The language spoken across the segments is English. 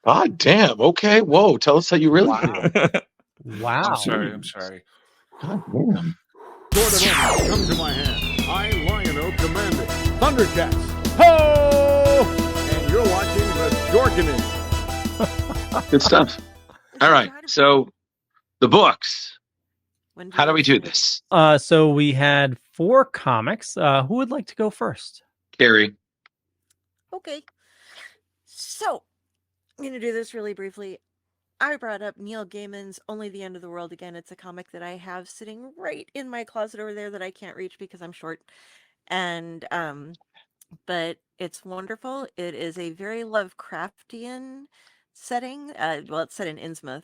God damn. Okay. Whoa. Tell us how you really feel. Wow. I'm sorry. God damn. Sword of Omens, come to my hand. I, Lion-O, command it. Thundercats, ho! And you're watching the Dorkening. Good stuff. All right. So the books. How do we do this? So we had 4 comics. Who would like to go first? Kari. Okay. So, I'm going to do this really briefly. I brought up Neil Gaiman's Only the End of the World again. It's a comic that I have sitting right in my closet over there that I can't reach because I'm short. And but it's wonderful. It is a very Lovecraftian setting. Well, it's set in Innsmouth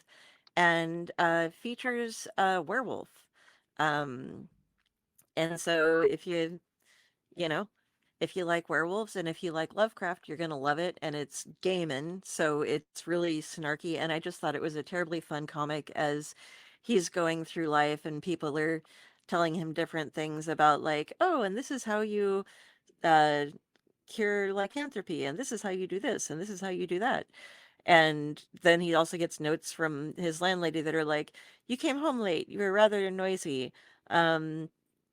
and features a werewolf. And so if you know, if you like werewolves and if you like Lovecraft, you're going to love it. And it's Gaiman, so it's really snarky. And I just thought it was a terribly fun comic as he's going through life and people are telling him different things about like, oh, and this is how you cure lycanthropy, and this is how you do this, and this is how you do that. And then he also gets notes from his landlady that are like, you came home late, you were rather noisy.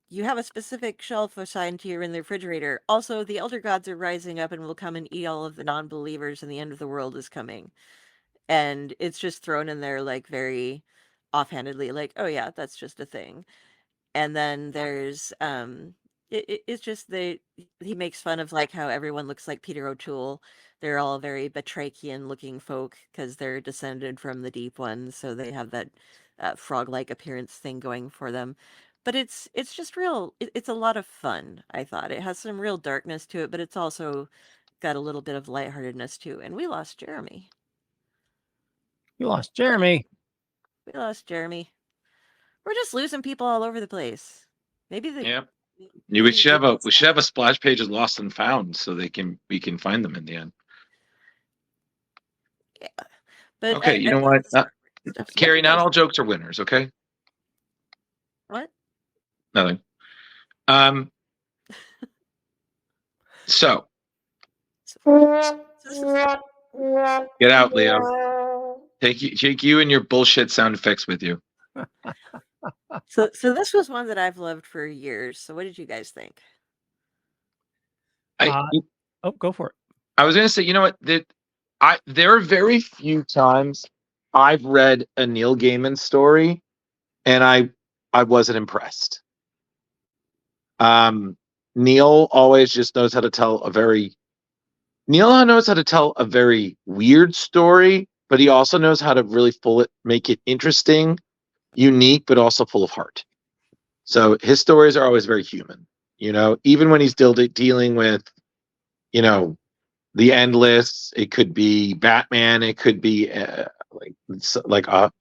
You have a specific shelf assigned to you in the refrigerator. Also, the elder gods are rising up and will come and eat all of the non-believers and the end of the world is coming. And it's just thrown in there like very offhandedly, like, oh yeah, that's just a thing. And then there's it's just he makes fun of like how everyone looks like Peter O'Toole. They're all very Batrachian looking folk because they're descended from the deep ones, so they have that frog-like appearance thing going for them. But it's just real. It's a lot of fun. I thought it has some real darkness to it, but it's also got a little bit of lightheartedness too. And we lost Jeremy. You lost Jeremy. We lost Jeremy. We're just losing people all over the place. Maybe the Yeah. We should have a Splash Pages lost and found so we can find them in the end. Yeah. But okay, you know what? Kari, not all jokes are winners, okay? What? Nothing. So get out, Leo. Take you and your bullshit sound effects with you. So this was one that I've loved for years. So what did you guys think? Go for it. I was going to say, you know what? There are very few times I've read a Neil Gaiman story and I wasn't impressed. Neil always just knows how to tell a very weird story, but he also knows how to really make it interesting, unique, but also full of heart. So his stories are always very human, even when he's dealing with, the endless. It could be Batman. It could be like a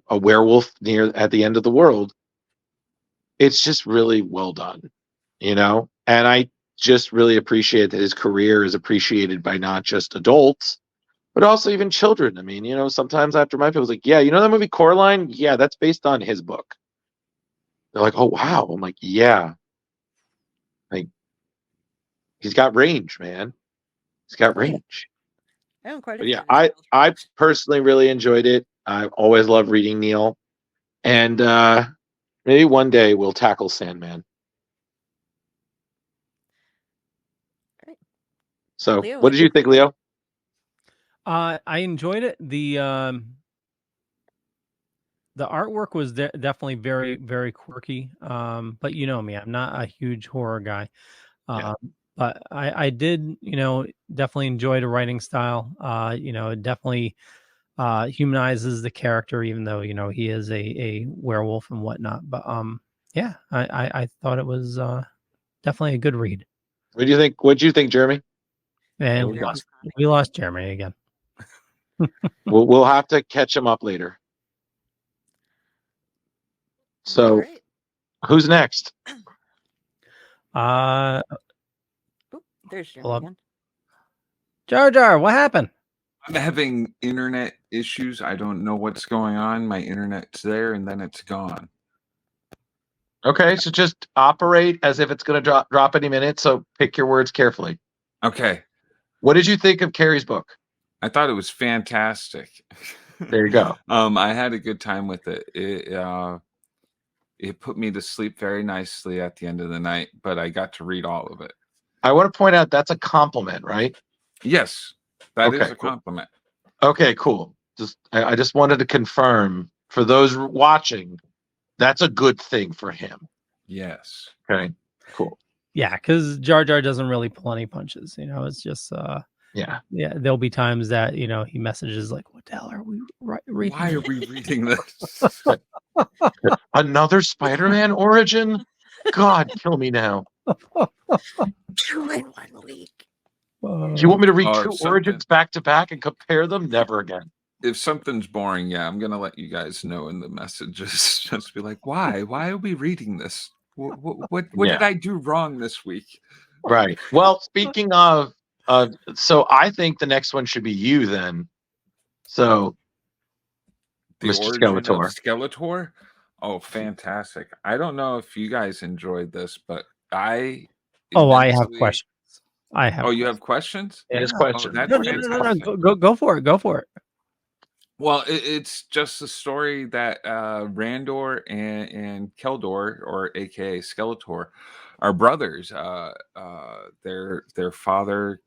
werewolf at the end of the world. It's just really well done, and I just really appreciate that his career is appreciated by not just adults, but also even children. I mean, sometimes after my people's like, yeah, that movie Coraline? Yeah, that's based on his book. They're like, oh, wow. I'm like, yeah. Like, he's got range, man. He's got range. But yeah, I personally really enjoyed it. I always love reading Neil. And maybe one day we'll tackle Sandman. Right. So, Leo, what did you think, Leo? I enjoyed it. The artwork was definitely very, very quirky. But you know me, I'm not a huge horror guy. But I did, definitely enjoy the writing style. It definitely humanizes the character, even though, he is a werewolf and whatnot. But yeah, I thought it was definitely a good read. What do you think, Jeremy? And we lost Jeremy again. We'll have to catch him up later. So, who's next? There's Jeremy again. Jar Jar, what happened? I'm having internet issues. I don't know what's going on. My internet's there and then it's gone. Okay, so just operate as if it's going to drop any minute. So pick your words carefully. Okay. What did you think of Kari's book? I thought it was fantastic. There you go. I had a good time with it. It put me to sleep very nicely at the end of the night, but I got to read all of it. I want to point out that's a compliment, right? Yes, that is Okay, a cool. compliment. Okay, cool. I just wanted to confirm for those watching, that's a good thing for him. Yes. Okay, cool. Yeah, because Jar Jar doesn't really pull any punches. You know, it's just Yeah. There'll be times that he messages like, "What the hell are we reading? Why are we reading this? Another Spider-Man origin? God, kill me now. 2 in 1 week. Do you want me to read Oh, two something. origins back to back and compare them? Never again. If something's boring, yeah, I'm gonna let you guys know in the messages. Just be like, why? Why are we reading this? What did I do wrong this week? Right. Well, speaking of, so I think the next one should be you then. So, The Mr. origin Skeletor. of Skeletor? Oh, fantastic. I don't know if you guys enjoyed this, but I I have immensely- questions. I have. Oh, you have questions? His Oh, question. that's No, fantastic. go for it. Go for it. Well, it's just a story that Randor and Keldor, or AKA Skeletor, are brothers. Their father,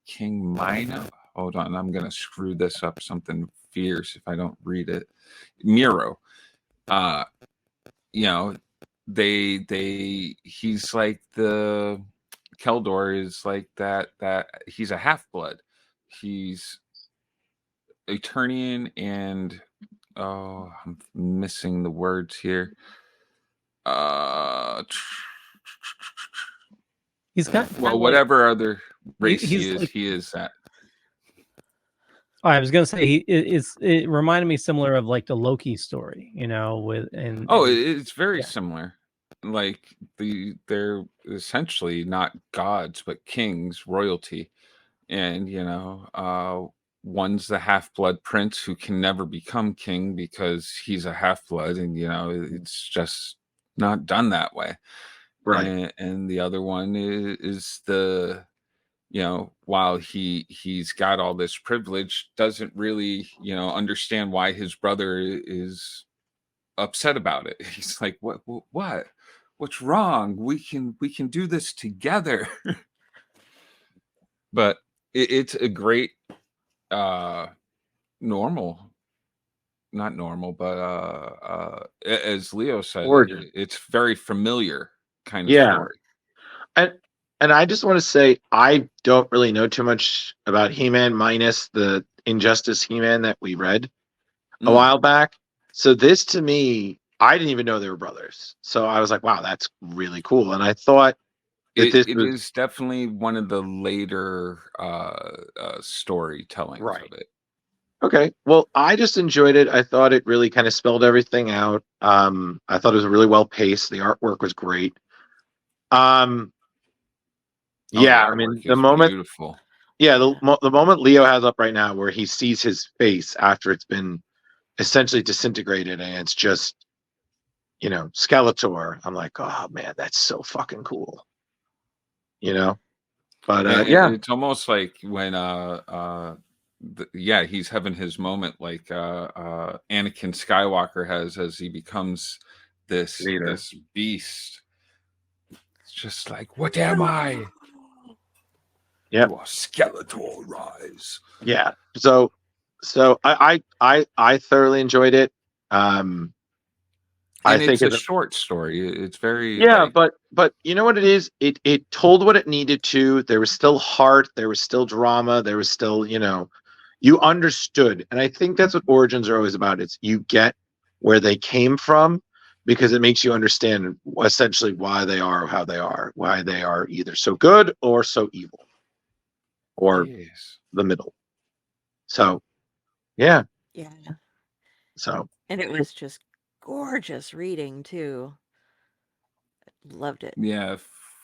King Mino. Hold on, I'm gonna screw this up. Something fierce if I don't read it. Miro. He's like the Keldor is like that he's a half blood. He's Eternian and I'm missing the words here. He's got Whatever other race he's he is, like, he is that. I was gonna say it reminded me similar of like the Loki story, It's very similar. Like they're essentially not gods but kings, royalty, and one's the half-blood prince who can never become king because he's a half-blood, and it's just not done that way. Right. And the other one is the while he's got all this privilege, doesn't really understand why his brother is upset about it. He's like, what's wrong? We can do this together. But it's a great normal, not normal, but as Leo said, Origin. it's very familiar kind of story. And I just want to say I don't really know too much about He-Man minus the Injustice He-Man that we read a while back. So this, to me, I didn't even know they were brothers. So I was like, wow, that's really cool. And I thought that It is definitely one of the later storytellings of it. Okay. Well, I just enjoyed it. I thought it really kind of spelled everything out. I thought it was really well paced. The artwork was great. Yeah, I mean, the moment, beautiful. yeah, the moment Leo has up right now where he sees his face after it's been essentially disintegrated and it's just, Skeletor. I'm like, oh man, that's so fucking cool. But yeah, it's almost like when he's having his moment like Anakin Skywalker has as he becomes this beast. It's just like, what am I? Yeah, you are Skeletor, rise. Yeah. So I thoroughly enjoyed it. I think it's a short story. It's very but you know what it is? It told what it needed to. There was still heart. There was still drama. There was still you understood, and I think that's what origins are always about. It's you get where they came from because it makes you understand essentially why they are how they are, why they are either so good or so evil, or the middle. So, yeah. So, and it was just gorgeous reading too. Loved it. Yeah,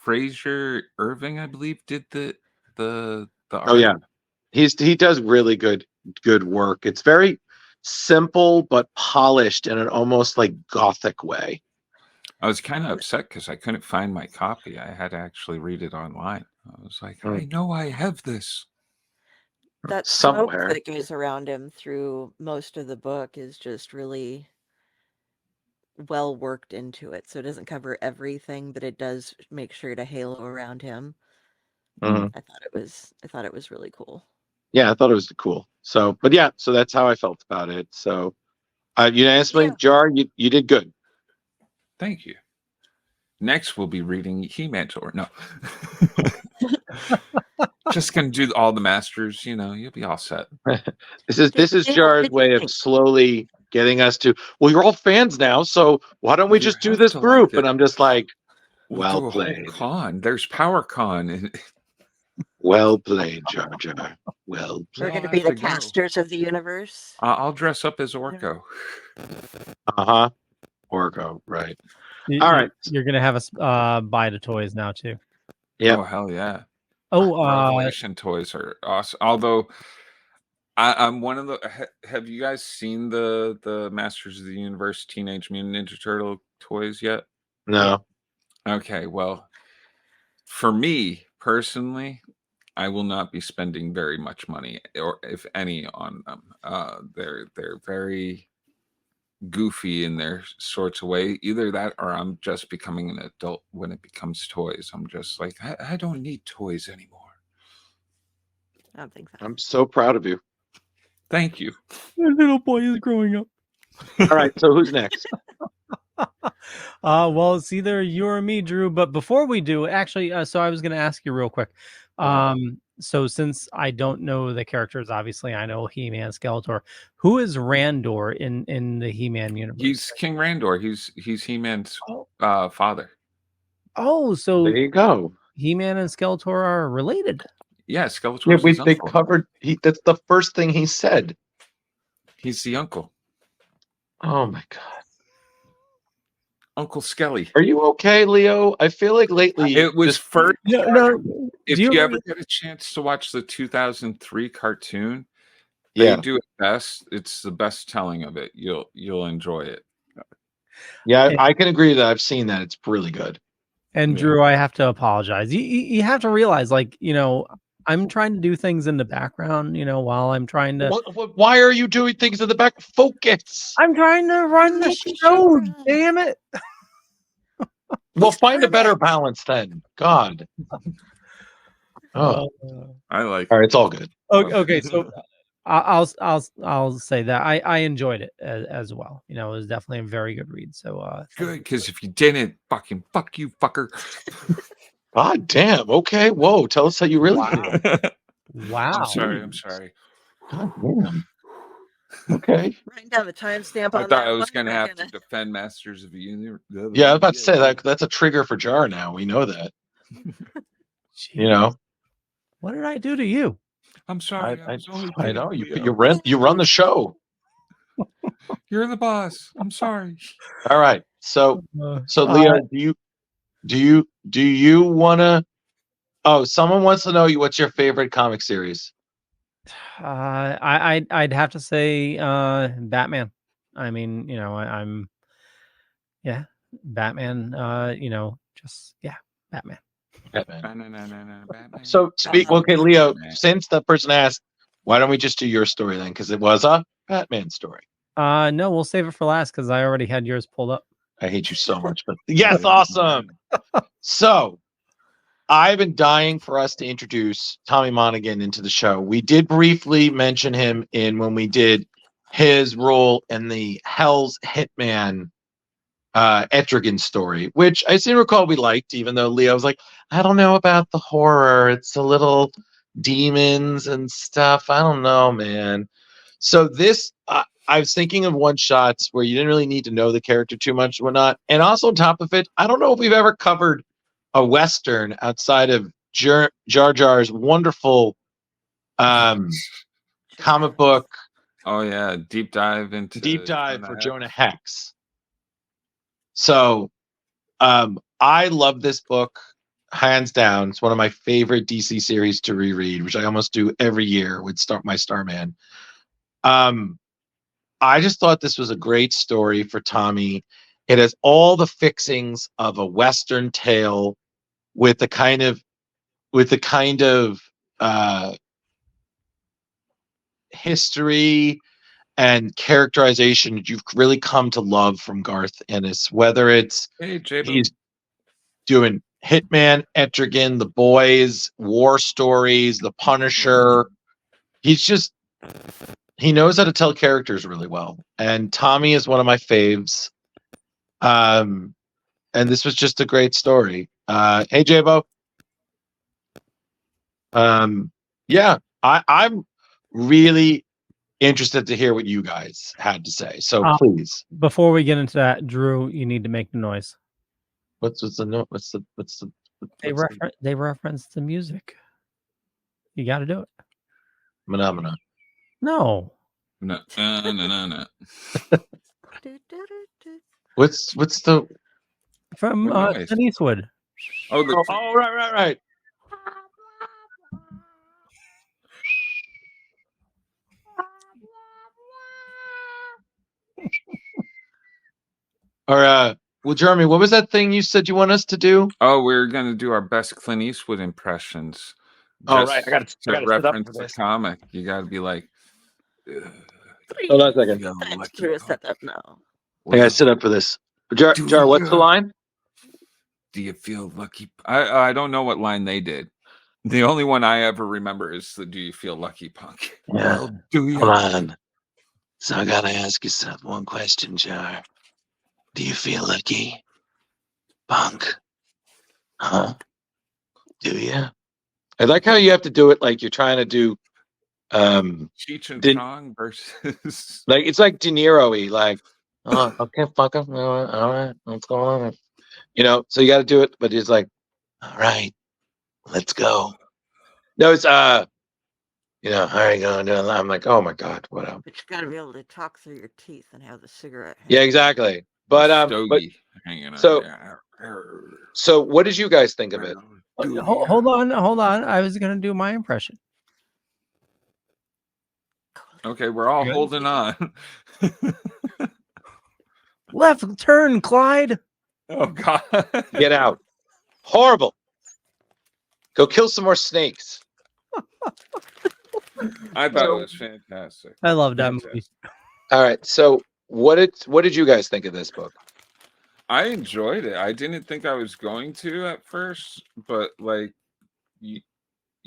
Fraser Irving, I believe, did the art. Oh yeah, he does really good work. It's very simple but polished in an almost like gothic way. I was kind of upset because I couldn't find my copy. I had to actually read it online. I was like, I know I have this. that smoke somewhere. that goes around him through most of the book is just really well worked into it. So it doesn't cover everything, but it does make sure to halo around him. Mhm. I thought it was really cool. Yeah, I thought it was cool. So, but yeah, so that's how I felt about it. So, unanimously, Yeah. Jar, you did good. Thank you. Next, we'll be reading He-Man or no. Just gonna do all the masters. You know, you'll be all set. This is Dave, what Jar's did you way of think? slowly getting us to. Well, you're all fans now, so why don't we You just do have this to group? like it. And I'm just like, We'll well do a whole played, con. There's Power Con, and well played, Jar Jar. Well we We're all played. going to be have the to go. casters of the universe. I'll dress up as Orko. Uh-huh. Orko, right. You, All you- right. You're gonna have us buy the toys now too. Yep. Oh hell yeah! Oh, Revelation toys are awesome. Although I'm one of the. Have you guys seen the Masters of the Universe Teenage Mutant Ninja Turtle toys yet? No. Okay, well, for me personally, I will not be spending very much money, or if any, on them. They're very goofy in their sorts of way. Either that, or I'm just becoming an adult when it becomes toys. I'm just like, I don't need toys anymore. I don't think so. I'm so proud of you. Thank you. the little boy is growing up. All right. So who's next? Well, it's either you or me, Drew. But before we do, actually, so I was going to ask you real quick. So since I don't know the characters, obviously I know He-Man, Skeletor. Who is Randor in the He-Man universe? He's King Randor. He's He-Man's father. Oh, so There you go. He-Man and Skeletor are related. Yeah, Skeletor's Yeah, his they uncle. covered. That's the first thing he said. He's the uncle. Oh my god. Uncle Skelly. Are you okay, Leo? I feel like lately It was first. No. If do you you ever get a chance to watch the 2003 cartoon, Yeah. they do it best. It's the best telling of it. You'll enjoy it. Yeah, I can agree that I've seen that. It's really good. And Yeah. Drew, I have to apologize. You have to realize, like, I'm trying to do things in the background, while I'm trying to. Why are you doing things in the back? Focus. I'm trying to run the Make it show. run. Damn it! Well, find a better balance then. God. Oh, I like. all right. It's all good. Okay, so I'll say that I enjoyed it as well. It was definitely a very good read. So Good, because if you didn't, fuck you, fucker. God damn. Okay. Whoa. Tell us how you really feel. wow. I'm sorry. God damn. Okay. Writing down the timestamp I on thought that I was one, going to we're have to gonna- defend Masters of the Universe. Yeah, I was about to say that's a trigger for Jar now. We know that. What did I do to you? I'm sorry. I know you run the show. You're the boss. I'm sorry. All right. So Leo, do you want to? Oh, someone wants to know what's your favorite comic series? I'd have to say Batman. I mean, I'm Batman. Batman. Batman. Batman. So okay, Leo. Since that person asked, why don't we just do your story then? Because it was a Batman story. No, we'll save it for last because I already had yours pulled up. I hate you so much, but yes, awesome. So I've been dying for us to introduce Tommy Monaghan into the show. We did briefly mention him when we did his role in the Hell's Hitman Etrigan story, which I seem to recall we liked, even though Leo was like, I don't know about the horror. It's a little demons and stuff. I don't know, man. So this, I was thinking of one shots where you didn't really need to know the character too much, whatnot. And also on top of it, I don't know if we've ever covered a Western outside of Jar Jar's wonderful comic book. Oh yeah, deep dive for Jonah Hex. So I love this book hands down. It's one of my favorite DC series to reread, which I almost do every year with my Starman. I just thought this was a great story for Tommy. It has all the fixings of a Western tale with the kind of history and characterization you've really come to love from Garth Ennis, whether it's he's doing Hitman, Etrigan, The Boys, war stories, The Punisher. He knows how to tell characters really well. And Tommy is one of my faves. And this was just a great story. Hey, J-Bo. Yeah, I'm really interested to hear what you guys had to say. So please. Before we get into that, Drew, you need to make the noise. What's the note? They reference the music. You got to do it. Phenomena. No. No. What's the from Clint Eastwood? Oh, right. Or well, Jeremy, what was that thing you said you want us to do? Oh, we're gonna do our best Clint Eastwood impressions. Oh, right. I got to reference the comic. You got to be like. Hold on a second. Set up now. I got to sit up for this. Jar, what's the line? Do you feel lucky? I don't know what line they did. The only one I ever remember is the "Do you feel lucky, punk?" Yeah. Well, do you? Hold on. So I gotta ask yourself one question, Jar. Do you feel lucky, punk? Huh? Do you? I like how you have to do it like you're trying to do. Cheech and Chong versus. Like it's like De Niro-y, like, oh, okay, fuck him. All right, what's going on? You know, so you got to do it, but he's like, all right, let's go. No, it's you know, how are you going to do it? I'm like, oh my god, what up? But you got to be able to talk through your teeth and have the cigarette. Yeah, exactly. But so what did you guys think of it? Hold on. I was gonna do my impression. Okay, we're all holding on. Left turn, Clyde. Oh God! Get out! Horrible. Go kill some more snakes. I thought it was fantastic. I love that movie. All right, so what did you guys think of this book? I enjoyed it. I didn't think I was going to at first, but like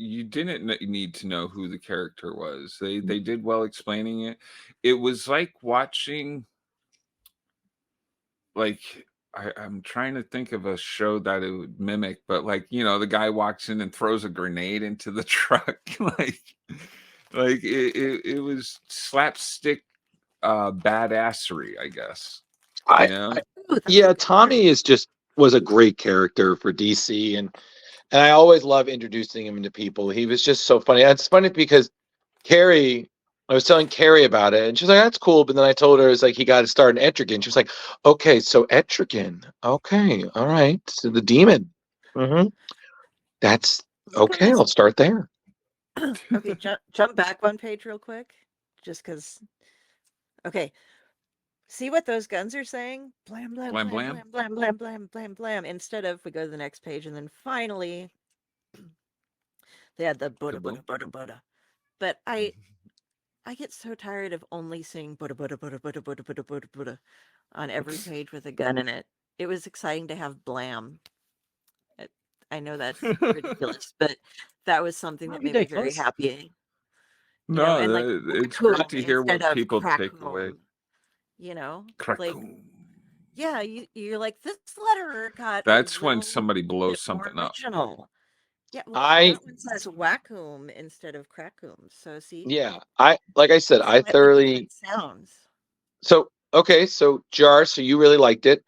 you didn't need to know who the character was. They did well explaining it. It was like watching, like I'm trying to think of a show that it would mimic, but like, you know, the guy walks in and throws a grenade into the truck, like it was slapstick badassery, I guess. Yeah, Tommy was a great character for DC, and I always love introducing him to people. He was just so funny. It's funny because I was telling Carrie about it, and she's like, "That's cool." But then I told her it's like he got to start in Etrigan. She was like, "Okay, so Etrigan. Okay, all right. So the demon. Mm-hmm. That's okay. I'll start there." Okay, jump back one page real quick, just because. Okay. See what those guns are saying? Blam, blam, blam, blam, blam, blam, blam, blam, blam. Instead of, we go to the next page, and then finally, they had the Buddha, Buddha, Buddha, Buddha. But I get so tired of only seeing Buddha, Buddha, Buddha, Buddha, Buddha, Buddha, Buddha, Buddha on every page with a gun in it. It was exciting to have blam. I know that's ridiculous, but that was something that made me very happy. No, and like, it's great to hear what people take away. You know, like, yeah, you're like, this letter got. That's when somebody blows something up. Yeah, well, that one says wackoom instead of crackoom. So see. Yeah, I thoroughly sounds. So okay, so Jar, so you really liked it.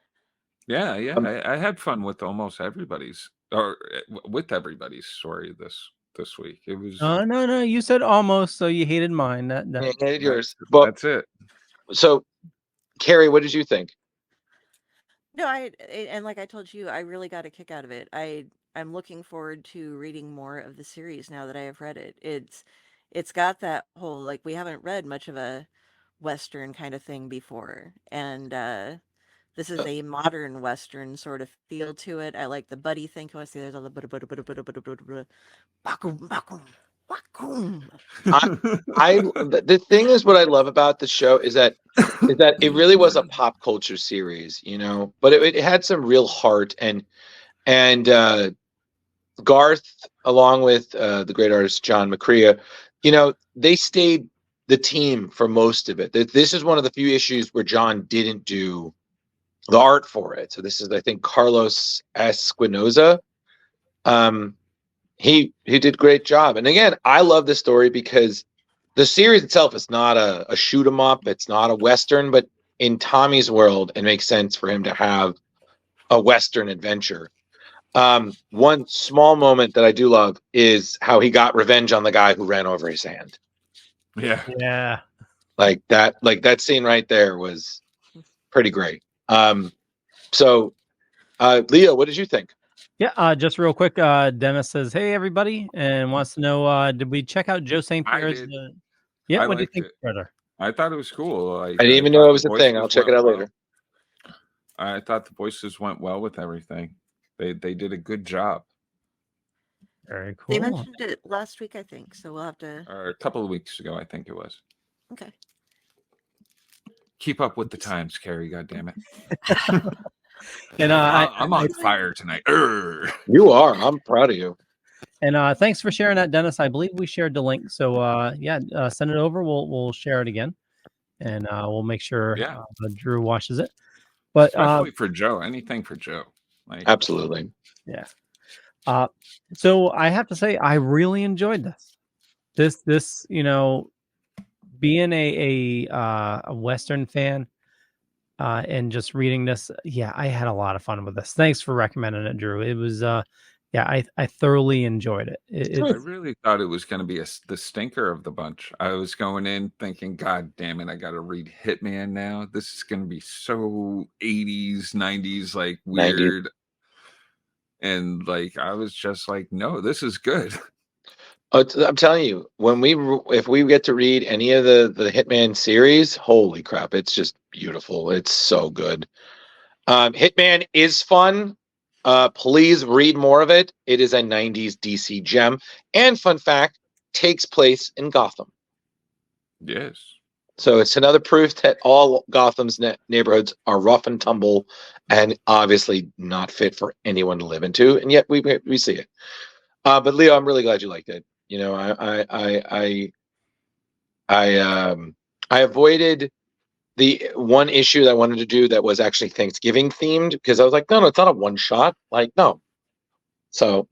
Yeah, I had fun with almost everybody's story this week. It was. No, you said almost, so you hated mine. I hated yours. But that's it. So, Carrie, what did you think? No, and like I told you, I really got a kick out of it. I'm looking forward to reading more of the series now that I have read it. It's got that whole, like, we haven't read much of a Western kind of thing before, and this is a modern Western sort of feel to it. I like the buddy thing. I see there's all the The thing is, what I love about the show is that it really was a pop culture series, you know, but it had some real heart, and Garth, along with the great artist John McCrea, you know, they stayed the team for most of it. This is one of the few issues where John didn't do the art for it. So this is, I think, Carlos Espinoza. He did a great job. And again, I love this story because the series itself is not a shoot 'em up. It's not a Western, but in Tommy's world, it makes sense for him to have a Western adventure. One small moment that I do love is how he got revenge on the guy who ran over his hand. Yeah. Like that scene right there was pretty great. So Leo, what did you think? Yeah, just real quick, Dennis says, "Hey everybody," and wants to know, did we check out Joe St. Pierre's? Yeah, what do you think, brother? I thought it was cool. Like, I didn't even know it was a thing. I'll check it out later. I thought the voices went well with everything. They did a good job. Very cool. They mentioned it last week, I think, so we'll have to. Or a couple of weeks ago, I think it was. Okay. Keep up with the times, Carrie. God damn it. And I'm on fire tonight. You are. I'm proud of you. And thanks for sharing that, Dennis. I believe we shared the link. So send it over. We'll share it again, and we'll make sure Drew watches it. But especially for Joe, anything for Joe. Like, absolutely. Yeah. So I have to say, I really enjoyed this. This, you know, being a Western fan. And just reading this, I had a lot of fun with this. Thanks for recommending it, Drew. It was, I thoroughly enjoyed it. I really thought it was going to be the stinker of the bunch. I was going in thinking, God damn it, I got to read Hitman now. This is going to be so 80s, 90s, like weird. 90s. And like, I was just like, no, this is good. I'm telling you, if we get to read any of the Hitman series, holy crap, it's just beautiful. It's so good. Hitman is fun. Please read more of it. It is a 90s DC gem. And fun fact, takes place in Gotham. Yes. So it's another proof that all Gotham's neighborhoods are rough and tumble and obviously not fit for anyone to live into. And yet we see it. But Leo, I'm really glad you liked it. You know, I avoided the one issue that I wanted to do that was actually Thanksgiving themed because I was like, no, it's not a one shot. Like, no. So,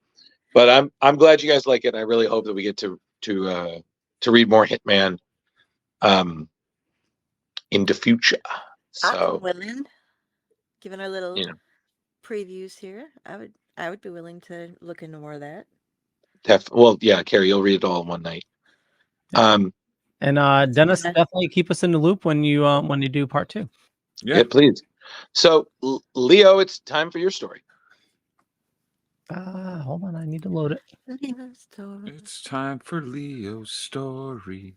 but I'm glad you guys like it. I really hope that we get to read more Hitman in the future. So, I'm willing, given our little previews here, I would be willing to look into more of that. Well, yeah, Carrie, you'll read it all in one night. And Dennis, definitely keep us in the loop when you do part 2. Yeah, please. So, Leo, it's time for your story. Hold on, I need to load it. It's time for Leo's story.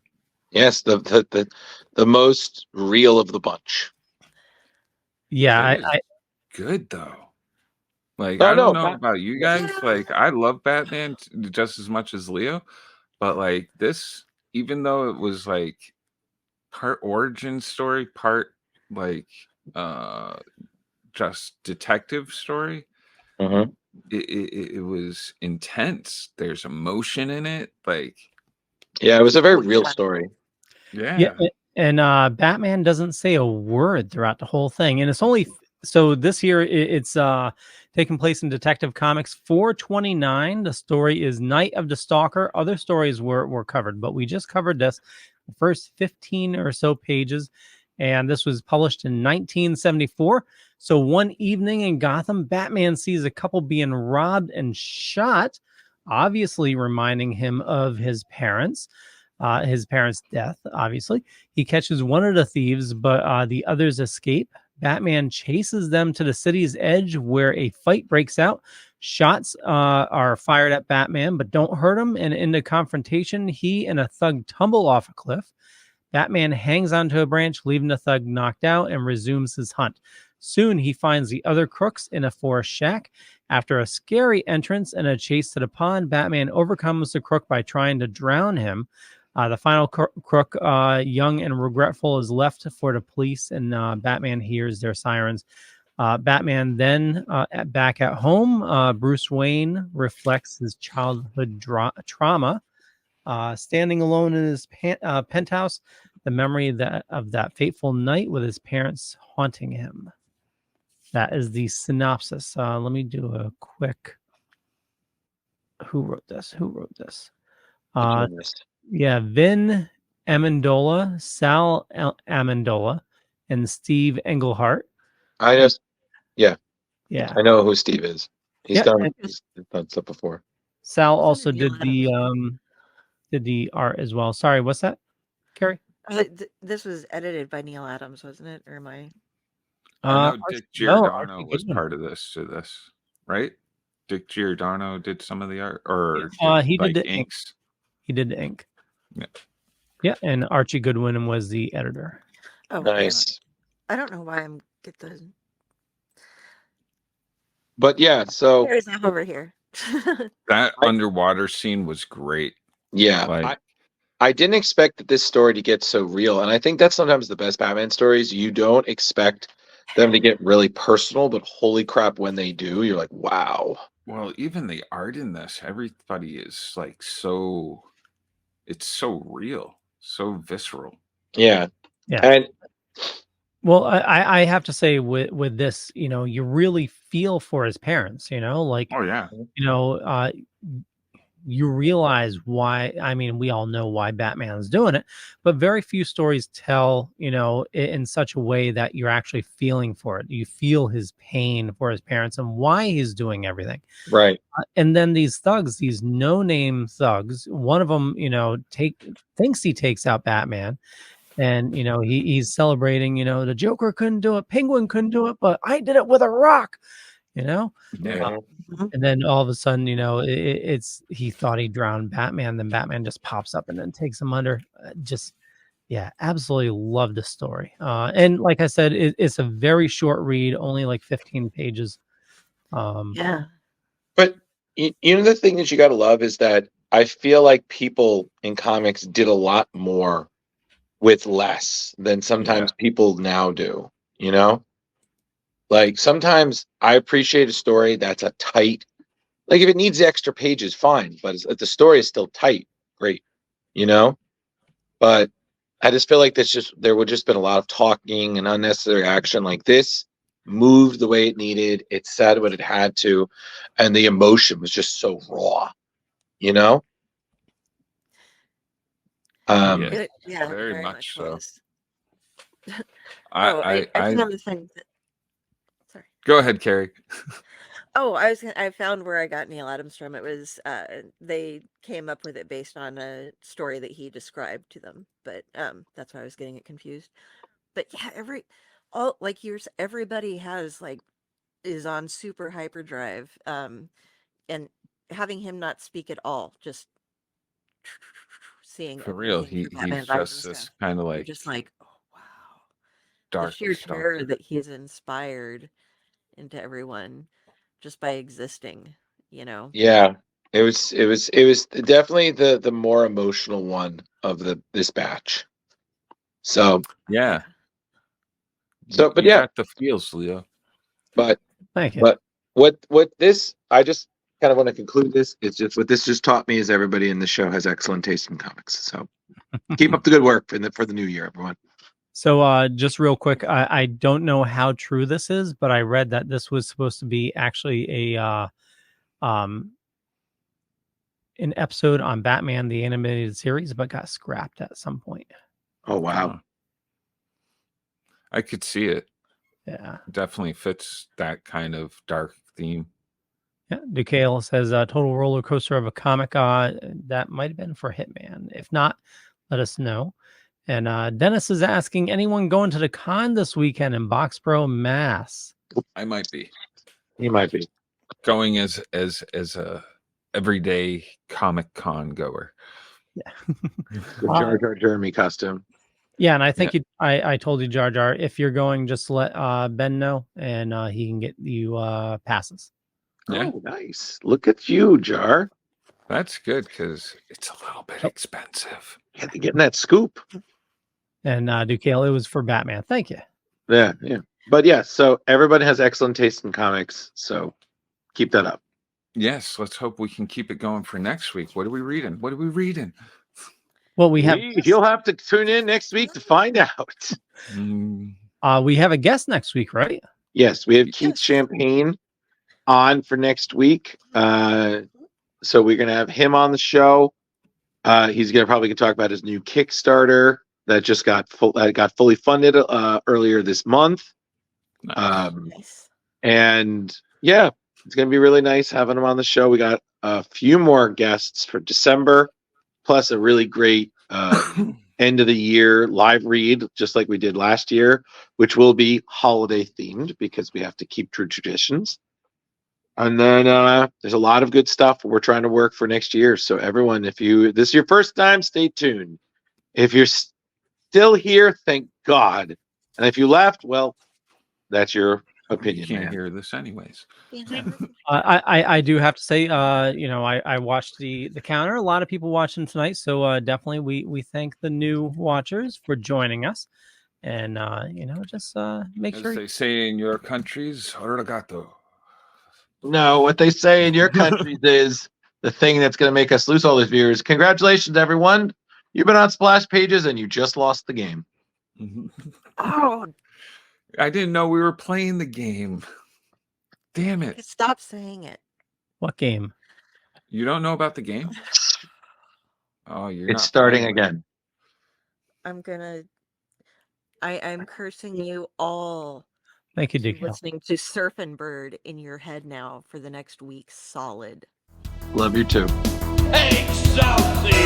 Yes, the most real of the bunch. Yeah, good though. Like, I don't know about you guys. Like, I love Batman just as much as Leo, but like this, even though it was like part origin story, part like just detective story, it was intense. There's emotion in it. Like, yeah, it was a very real story. Yeah. And Batman doesn't say a word throughout the whole thing, and it's only so this year it's taking place in Detective Comics 429. The story is Night of the Stalker. Other stories were covered, but we just covered this, the first 15 or so pages, and this was published in 1974. So one evening in Gotham, Batman sees a couple being robbed and shot, obviously reminding him of his parents' death, obviously. He catches one of the thieves, but the others escape. Batman chases them to the city's edge where a fight breaks out. Shots are fired at Batman, but don't hurt him. And in the confrontation, he and a thug tumble off a cliff. Batman hangs onto a branch, leaving the thug knocked out, and resumes his hunt. Soon he finds the other crooks in a forest shack. After a scary entrance and a chase to the pond, Batman overcomes the crook by trying to drown him. The final crook, young and regretful, is left for the police, and Batman hears their sirens. Batman then, back at home, Bruce Wayne reflects his childhood trauma. Standing alone in his penthouse, the memory of that fateful night with his parents haunting him. That is the synopsis. Let me do a quick. Who wrote this? Yeah, Vin Amendola, Sal Amendola, and Steve Englehart. Yeah. Yeah. I know who Steve is. He's done stuff before. Sal also did the art as well. Sorry, what's that, Carrie? This was edited by Neil Adams, wasn't it? Or am I? I know Dick Giordano was part of this, right? Dick Giordano did some of the art, or he did the inks. He did the ink. Yeah. Yeah, and Archie Goodwin was the editor. Oh, nice. I don't know why I'm get the. But yeah, so there's that over here. That underwater scene was great. Yeah, I didn't expect that this story to get so real, and I think that's sometimes the best Batman stories. You don't expect them to get really personal, but holy crap, when they do, you're like, wow. Well, even the art in this, everybody is like it's so real, so visceral. Yeah. And well, I have to say with this, you really feel for his parents, like, oh yeah, you realize why. I mean, we all know why Batman's doing it, but very few stories tell, in such a way that you're actually feeling for it. You feel his pain for his parents and why he's doing everything. Right. And then these thugs, these no-name thugs, one of them, thinks he takes out Batman. And, he's celebrating, the Joker couldn't do it. Penguin couldn't do it, but I did it with a rock, Yeah. And then all of a sudden, he thought he drowned Batman. Then Batman just pops up and then takes him under. Absolutely love the story. And like I said, it's a very short read, only like 15 pages. Yeah. But the thing that you got to love is that I feel like people in comics did a lot more with less than sometimes people now do, Like sometimes I appreciate a story that's a tight, like if it needs the extra pages, fine. But if the story is still tight, great, But I just feel like there would just been a lot of talking and unnecessary action. Like this moved the way it needed. It said what it had to, and the emotion was just so raw, very much so. I another thing. Sorry. Go ahead, Carrie. I found where I got Neil Adams from. It was they came up with it based on a story that he described to them, but that's why I was getting it confused. But yeah, everybody is on super hyperdrive, and having him not speak at all, just seeing for real, he's just this kind of like just like, oh wow, dark the sheer terror that he's inspired into everyone just by existing, Yeah, it was definitely the more emotional one of this batch. So yeah. So, but you got the feels, Leo. But thank you. But what this, I just kind of want to conclude this. It's just what this just taught me is everybody in the show has excellent taste in comics. So keep up the good work for the new year, everyone. So just real quick, I don't know how true this is, but I read that this was supposed to be actually an episode on Batman the Animated Series, but got scrapped at some point. Oh wow. I could see it. Yeah. Definitely fits that kind of dark theme. Yeah. Ducale says total roller coaster of a comic. That might have been for Hitman. If not, let us know. And Dennis is asking, anyone going to the con this weekend in Boxborough, Mass? I might be. You might be going as a everyday Comic Con goer. Yeah. The Jar Jeremy costume. Yeah, and I think I told you, Jar Jar, if you're going, just let Ben know, and he can get you passes. Yeah. Oh, nice. Look at you, Jar. That's good because it's a little bit expensive. Getting that scoop. And Ducale, it was for Batman. Thank you. Yeah. But yeah, so everybody has excellent taste in comics, so keep that up. Yes, let's hope we can keep it going for next week. What are we reading? Well, we have You'll have to tune in next week to find out. we have a guest next week, right? Yes, we have Keith Champagne on for next week. So we're gonna have him on the show. He's gonna probably talk about his new Kickstarter that just got fully funded earlier this month. Nice. And yeah, it's gonna be really nice having him on the show. We got a few more guests for December, plus a really great end of the year live read, just like we did last year, which will be holiday themed because we have to keep true traditions. And then there's a lot of good stuff we're trying to work for next year. So everyone, if this is your first time, stay tuned. If you're still here, thank God. And if you left, well, that's your opinion. You can't hear this anyways. I do have to say, I watched the counter. A lot of people watching tonight, so definitely we thank the new watchers for joining us, and just make As sure they say in your countries, arigato. No, what they say in your countries is the thing that's going to make us lose all these viewers. Congratulations, everyone! You've been on SplashPages and you just lost the game. Oh, I didn't know we were playing the game. Damn it! stop saying it. what game. You don't know about the game? Oh, It's starting again. I'm cursing you all. Thank you, to Ducale. listening to Surfin' Bird in your head now for the next week solid. Love you too. Excelsior!